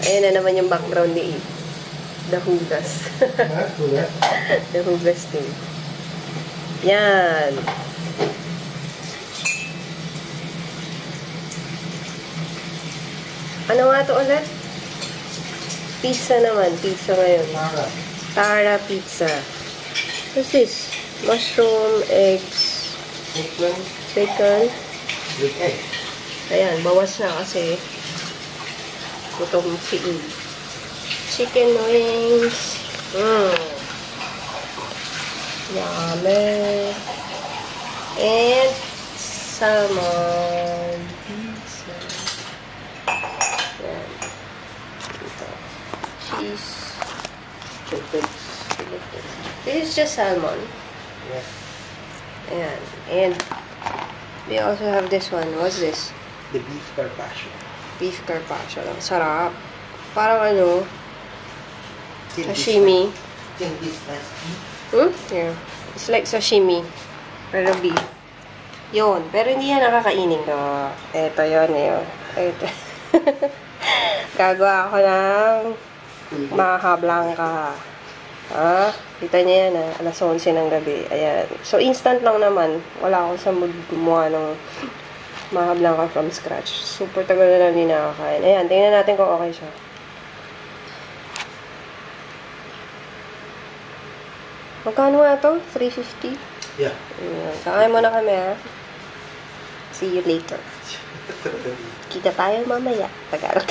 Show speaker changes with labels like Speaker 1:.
Speaker 1: Ayan na naman yung background ni Eve. The Hugas. The Hugas din. Yan. Ano nga ito ulit? Pizza naman. Pizza ngayon. Tara pizza. What's this? Mushroom, eggs, bacon.
Speaker 2: With egg.
Speaker 1: Ayan, bawas na kasi gutom si Eve. Chicken wings. Yummy. And salmon. Pizza. Ayan. Cheese. This is just salmon.
Speaker 2: Yeah.
Speaker 1: Ayan. And we also have this one. What's this?
Speaker 2: The beef carpaccio.
Speaker 1: Beef carpaccio. Ang sarap. Parang ano, sashimi.
Speaker 2: Think this nice.
Speaker 1: Yeah. It's like sashimi. Pero beef. Yun. Pero hindi yan nakakainin ko. Ito yun. Ito. Gagawa ako ng maha blanca. Kita niya yan, alas 11 ng gabi. Ayan. So, instant lang naman. Wala akong sa mood gumawa ng maha blanca from scratch. Super tagal na lang din nakakain. Ayan, tingnan natin kung okay siya. Magkano nga ito? 350?
Speaker 2: Yeah.
Speaker 1: Ayan. Kakain muna kami, ha? See you later. Kita tayo mamaya. Tagalog.